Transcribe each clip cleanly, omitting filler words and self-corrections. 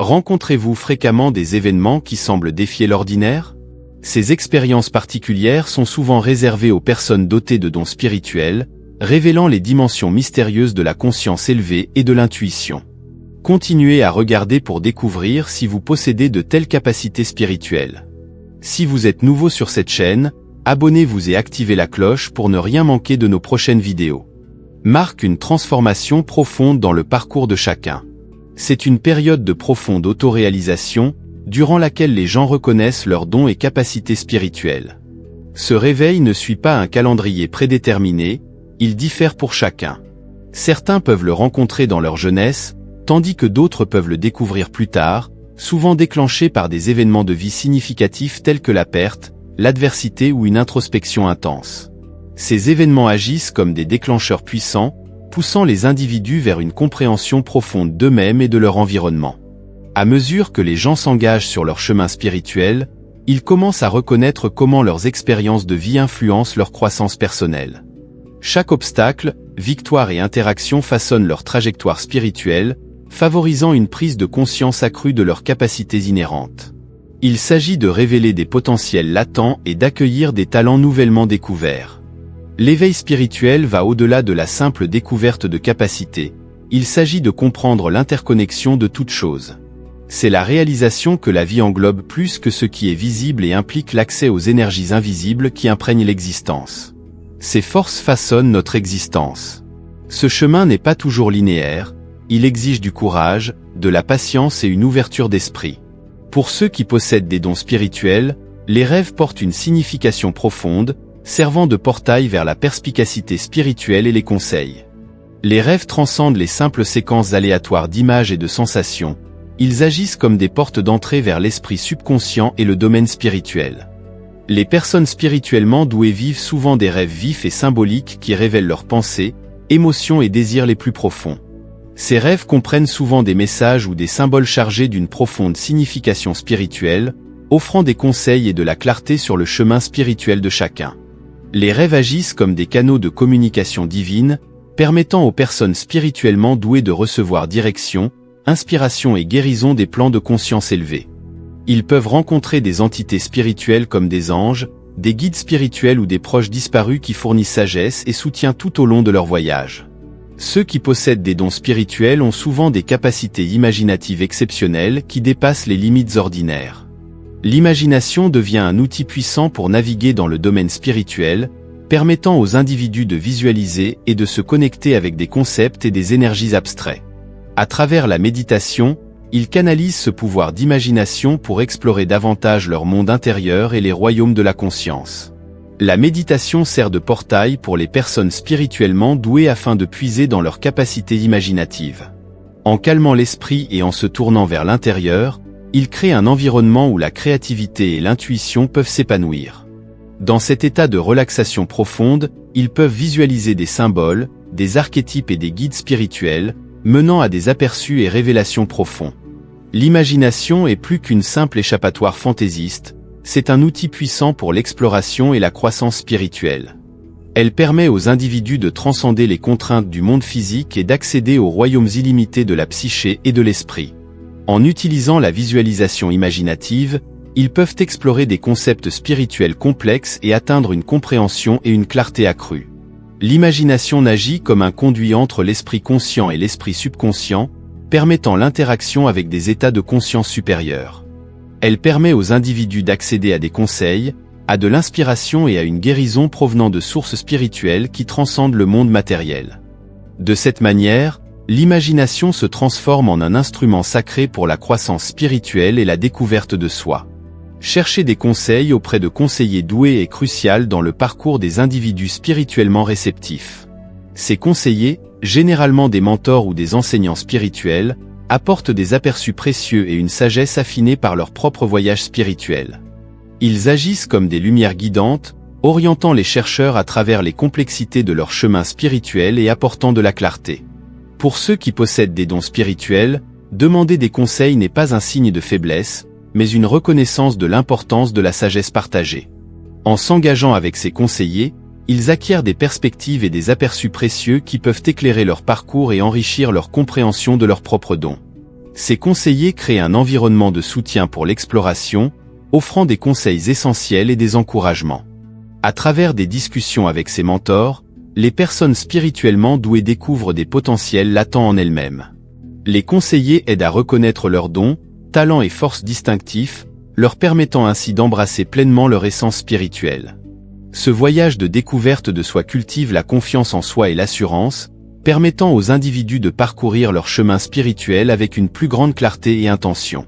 Rencontrez-vous fréquemment des événements qui semblent défier l'ordinaire? Ces expériences particulières sont souvent réservées aux personnes dotées de dons spirituels, révélant les dimensions mystérieuses de la conscience élevée et de l'intuition. Continuez à regarder pour découvrir si vous possédez de telles capacités spirituelles. Si vous êtes nouveau sur cette chaîne, abonnez-vous et activez la cloche pour ne rien manquer de nos prochaines vidéos. Marque une transformation profonde dans le parcours de chacun. C'est une période de profonde autoréalisation, durant laquelle les gens reconnaissent leurs dons et capacités spirituelles. Ce réveil ne suit pas un calendrier prédéterminé, il diffère pour chacun. Certains peuvent le rencontrer dans leur jeunesse, tandis que d'autres peuvent le découvrir plus tard, souvent déclenchés par des événements de vie significatifs tels que la perte, l'adversité ou une introspection intense. Ces événements agissent comme des déclencheurs puissants, poussant les individus vers une compréhension profonde d'eux-mêmes et de leur environnement. À mesure que les gens s'engagent sur leur chemin spirituel, ils commencent à reconnaître comment leurs expériences de vie influencent leur croissance personnelle. Chaque obstacle, victoire et interaction façonnent leur trajectoire spirituelle, favorisant une prise de conscience accrue de leurs capacités inhérentes. Il s'agit de révéler des potentiels latents et d'accueillir des talents nouvellement découverts. L'éveil spirituel va au-delà de la simple découverte de capacités, il s'agit de comprendre l'interconnexion de toutes choses. C'est la réalisation que la vie englobe plus que ce qui est visible et implique l'accès aux énergies invisibles qui imprègnent l'existence. Ces forces façonnent notre existence. Ce chemin n'est pas toujours linéaire, il exige du courage, de la patience et une ouverture d'esprit. Pour ceux qui possèdent des dons spirituels, les rêves portent une signification profonde, servant de portail vers la perspicacité spirituelle et les conseils. Les rêves transcendent les simples séquences aléatoires d'images et de sensations, ils agissent comme des portes d'entrée vers l'esprit subconscient et le domaine spirituel. Les personnes spirituellement douées vivent souvent des rêves vifs et symboliques qui révèlent leurs pensées, émotions et désirs les plus profonds. Ces rêves comprennent souvent des messages ou des symboles chargés d'une profonde signification spirituelle, offrant des conseils et de la clarté sur le chemin spirituel de chacun. Les rêves agissent comme des canaux de communication divine, permettant aux personnes spirituellement douées de recevoir direction, inspiration et guérison des plans de conscience élevés. Ils peuvent rencontrer des entités spirituelles comme des anges, des guides spirituels ou des proches disparus qui fournissent sagesse et soutien tout au long de leur voyage. Ceux qui possèdent des dons spirituels ont souvent des capacités imaginatives exceptionnelles qui dépassent les limites ordinaires. L'imagination devient un outil puissant pour naviguer dans le domaine spirituel, permettant aux individus de visualiser et de se connecter avec des concepts et des énergies abstraits. À travers la méditation, ils canalisent ce pouvoir d'imagination pour explorer davantage leur monde intérieur et les royaumes de la conscience. La méditation sert de portail pour les personnes spirituellement douées afin de puiser dans leurs capacités imaginatives. En calmant l'esprit et en se tournant vers l'intérieur, ils créent un environnement où la créativité et l'intuition peuvent s'épanouir. Dans cet état de relaxation profonde, ils peuvent visualiser des symboles, des archétypes et des guides spirituels, menant à des aperçus et révélations profonds. L'imagination est plus qu'une simple échappatoire fantaisiste, c'est un outil puissant pour l'exploration et la croissance spirituelle. Elle permet aux individus de transcender les contraintes du monde physique et d'accéder aux royaumes illimités de la psyché et de l'esprit. En utilisant la visualisation imaginative, ils peuvent explorer des concepts spirituels complexes et atteindre une compréhension et une clarté accrue. L'imagination n'agit comme un conduit entre l'esprit conscient et l'esprit subconscient, permettant l'interaction avec des états de conscience supérieurs. Elle permet aux individus d'accéder à des conseils, à de l'inspiration et à une guérison provenant de sources spirituelles qui transcendent le monde matériel. De cette manière, l'imagination se transforme en un instrument sacré pour la croissance spirituelle et la découverte de soi. Chercher des conseils auprès de conseillers doués est crucial dans le parcours des individus spirituellement réceptifs. Ces conseillers, généralement des mentors ou des enseignants spirituels, apportent des aperçus précieux et une sagesse affinée par leur propre voyage spirituel. Ils agissent comme des lumières guidantes, orientant les chercheurs à travers les complexités de leur chemin spirituel et apportant de la clarté. Pour ceux qui possèdent des dons spirituels, demander des conseils n'est pas un signe de faiblesse, mais une reconnaissance de l'importance de la sagesse partagée. En s'engageant avec ces conseillers, ils acquièrent des perspectives et des aperçus précieux qui peuvent éclairer leur parcours et enrichir leur compréhension de leurs propres dons. Ces conseillers créent un environnement de soutien pour l'exploration, offrant des conseils essentiels et des encouragements. À travers des discussions avec ces mentors, les personnes spirituellement douées découvrent des potentiels latents en elles-mêmes. Les conseillers aident à reconnaître leurs dons, talents et forces distinctifs, leur permettant ainsi d'embrasser pleinement leur essence spirituelle. Ce voyage de découverte de soi cultive la confiance en soi et l'assurance, permettant aux individus de parcourir leur chemin spirituel avec une plus grande clarté et intention.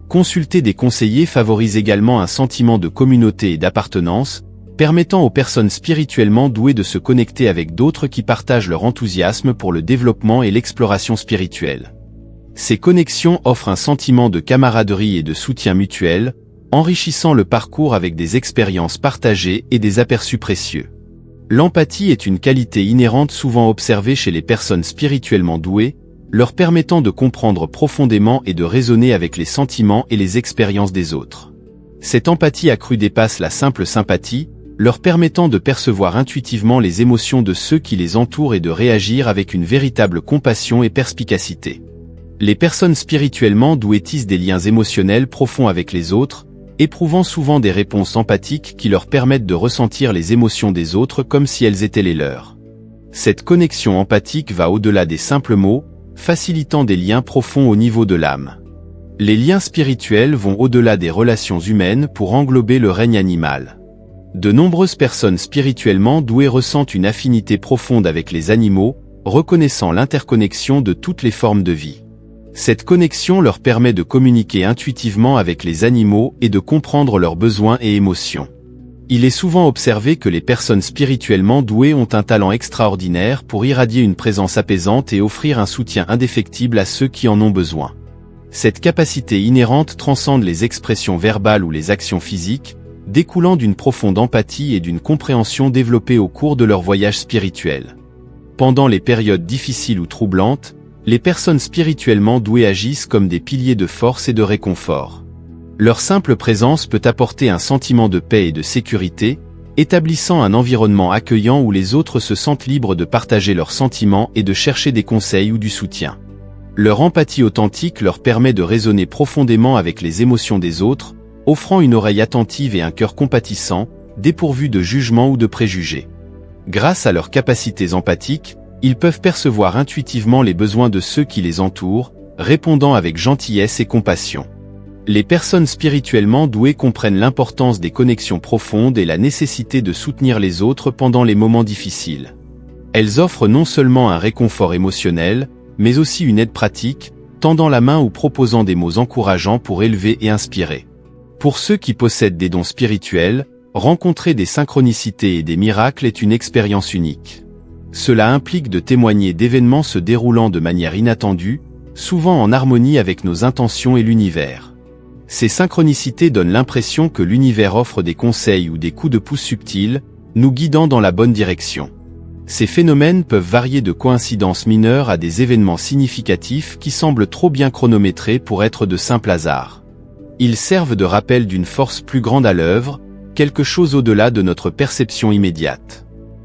Consulter des conseillers favorise également un sentiment de communauté et d'appartenance, permettant aux personnes spirituellement douées de se connecter avec d'autres qui partagent leur enthousiasme pour le développement et l'exploration spirituelle. Ces connexions offrent un sentiment de camaraderie et de soutien mutuel, enrichissant le parcours avec des expériences partagées et des aperçus précieux. L'empathie est une qualité inhérente souvent observée chez les personnes spirituellement douées, leur permettant de comprendre profondément et de raisonner avec les sentiments et les expériences des autres. Cette empathie accrue dépasse la simple sympathie, leur permettant de percevoir intuitivement les émotions de ceux qui les entourent et de réagir avec une véritable compassion et perspicacité. Les personnes spirituellement douées tissent des liens émotionnels profonds avec les autres, éprouvant souvent des réponses empathiques qui leur permettent de ressentir les émotions des autres comme si elles étaient les leurs. Cette connexion empathique va au-delà des simples mots, facilitant des liens profonds au niveau de l'âme. Les liens spirituels vont au-delà des relations humaines pour englober le règne animal. De nombreuses personnes spirituellement douées ressentent une affinité profonde avec les animaux, reconnaissant l'interconnexion de toutes les formes de vie. Cette connexion leur permet de communiquer intuitivement avec les animaux et de comprendre leurs besoins et émotions. Il est souvent observé que les personnes spirituellement douées ont un talent extraordinaire pour irradier une présence apaisante et offrir un soutien indéfectible à ceux qui en ont besoin. Cette capacité inhérente transcende les expressions verbales ou les actions physiques, découlant d'une profonde empathie et d'une compréhension développée au cours de leur voyage spirituel. Pendant les périodes difficiles ou troublantes, les personnes spirituellement douées agissent comme des piliers de force et de réconfort. Leur simple présence peut apporter un sentiment de paix et de sécurité, établissant un environnement accueillant où les autres se sentent libres de partager leurs sentiments et de chercher des conseils ou du soutien. Leur empathie authentique leur permet de résonner profondément avec les émotions des autres, offrant une oreille attentive et un cœur compatissant, dépourvu de jugement ou de préjugés. Grâce à leurs capacités empathiques, ils peuvent percevoir intuitivement les besoins de ceux qui les entourent, répondant avec gentillesse et compassion. Les personnes spirituellement douées comprennent l'importance des connexions profondes et la nécessité de soutenir les autres pendant les moments difficiles. Elles offrent non seulement un réconfort émotionnel, mais aussi une aide pratique, tendant la main ou proposant des mots encourageants pour élever et inspirer. Pour ceux qui possèdent des dons spirituels, rencontrer des synchronicités et des miracles est une expérience unique. Cela implique de témoigner d'événements se déroulant de manière inattendue, souvent en harmonie avec nos intentions et l'univers. Ces synchronicités donnent l'impression que l'univers offre des conseils ou des coups de pouce subtils, nous guidant dans la bonne direction. Ces phénomènes peuvent varier de coïncidences mineures à des événements significatifs qui semblent trop bien chronométrés pour être de simples hasards. Ils servent de rappel d'une force plus grande à l'œuvre, quelque chose au-delà de notre perception immédiate.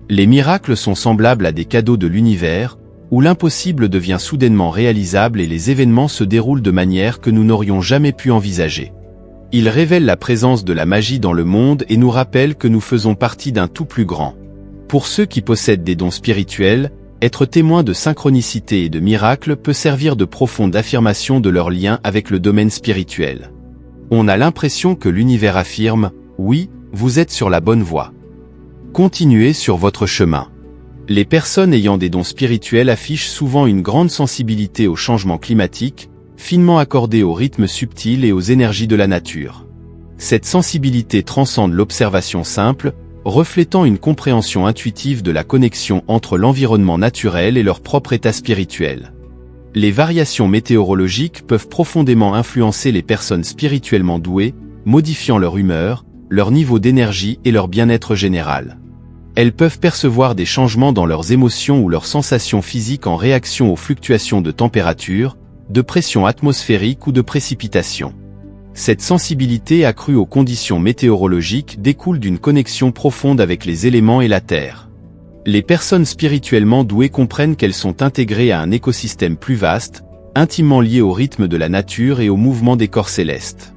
Les miracles sont semblables à des cadeaux de l'univers, où l'impossible devient soudainement réalisable et les événements se déroulent de manière que nous n'aurions jamais pu envisager. Ils révèlent la présence de la magie dans le monde et nous rappellent que nous faisons partie d'un tout plus grand. Pour ceux qui possèdent des dons spirituels, être témoin de synchronicité et de miracles peut servir de profonde affirmation de leur lien avec le domaine spirituel. On a l'impression que l'univers affirme « Oui, vous êtes sur la bonne voie. Continuez sur votre chemin ». Les personnes ayant des dons spirituels affichent souvent une grande sensibilité au changement climatique, finement accordée aux rythmes subtils et aux énergies de la nature. Cette sensibilité transcende l'observation simple, reflétant une compréhension intuitive de la connexion entre l'environnement naturel et leur propre état spirituel. Les variations météorologiques peuvent profondément influencer les personnes spirituellement douées, modifiant leur humeur, leur niveau d'énergie et leur bien-être général. Elles peuvent percevoir des changements dans leurs émotions ou leurs sensations physiques en réaction aux fluctuations de température, de pression atmosphérique ou de précipitation. Cette sensibilité accrue aux conditions météorologiques découle d'une connexion profonde avec les éléments et la Terre. Les personnes spirituellement douées comprennent qu'elles sont intégrées à un écosystème plus vaste, intimement liés au rythme de la nature et au mouvement des corps célestes.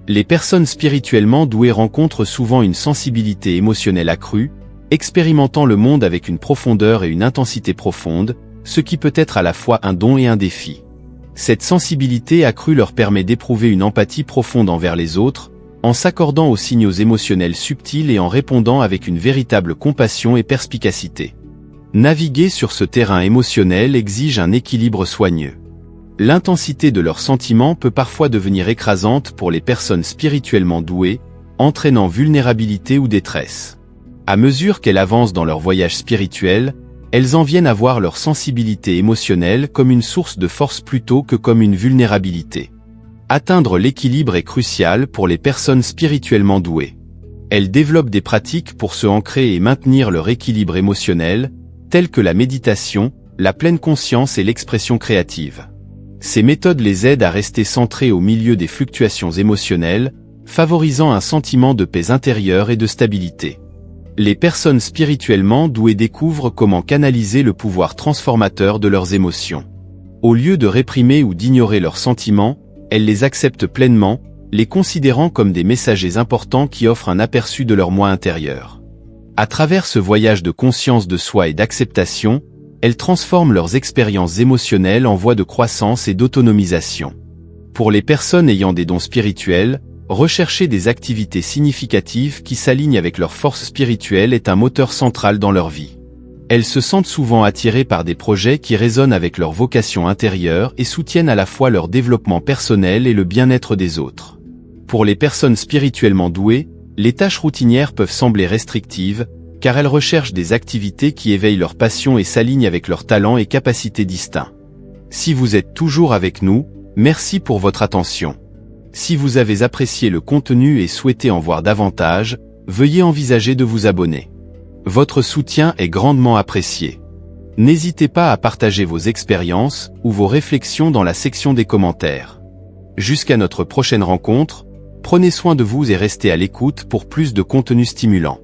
Les personnes spirituellement douées rencontrent souvent une sensibilité émotionnelle accrue, expérimentant le monde avec une profondeur et une intensité profonde, ce qui peut être à la fois un don et un défi. Cette sensibilité accrue leur permet d'éprouver une empathie profonde envers les autres, en s'accordant aux signaux émotionnels subtils et en répondant avec une véritable compassion et perspicacité. Naviguer sur ce terrain émotionnel exige un équilibre soigneux. L'intensité de leurs sentiments peut parfois devenir écrasante pour les personnes spirituellement douées, entraînant vulnérabilité ou détresse. À mesure qu'elles avancent dans leur voyage spirituel, elles en viennent à voir leur sensibilité émotionnelle comme une source de force plutôt que comme une vulnérabilité. Atteindre l'équilibre est crucial pour les personnes spirituellement douées. Elles développent des pratiques pour se ancrer et maintenir leur équilibre émotionnel, telles que la méditation, la pleine conscience et l'expression créative. Ces méthodes les aident à rester centrées au milieu des fluctuations émotionnelles, favorisant un sentiment de paix intérieure et de stabilité. Les personnes spirituellement douées découvrent comment canaliser le pouvoir transformateur de leurs émotions. Au lieu de réprimer ou d'ignorer leurs sentiments, elles les acceptent pleinement, les considérant comme des messagers importants qui offrent un aperçu de leur moi intérieur. À travers ce voyage de conscience de soi et d'acceptation, elles transforment leurs expériences émotionnelles en voie de croissance et d'autonomisation. Pour les personnes ayant des dons spirituels, rechercher des activités significatives qui s'alignent avec leur force spirituelle est un moteur central dans leur vie. Elles se sentent souvent attirées par des projets qui résonnent avec leur vocation intérieure et soutiennent à la fois leur développement personnel et le bien-être des autres. Pour les personnes spirituellement douées, les tâches routinières peuvent sembler restrictives, car elles recherchent des activités qui éveillent leur passion et s'alignent avec leurs talents et capacités distincts. Si vous êtes toujours avec nous, merci pour votre attention. Si vous avez apprécié le contenu et souhaitez en voir davantage, veuillez envisager de vous abonner. Votre soutien est grandement apprécié. N'hésitez pas à partager vos expériences ou vos réflexions dans la section des commentaires. Jusqu'à notre prochaine rencontre, prenez soin de vous et restez à l'écoute pour plus de contenu stimulant.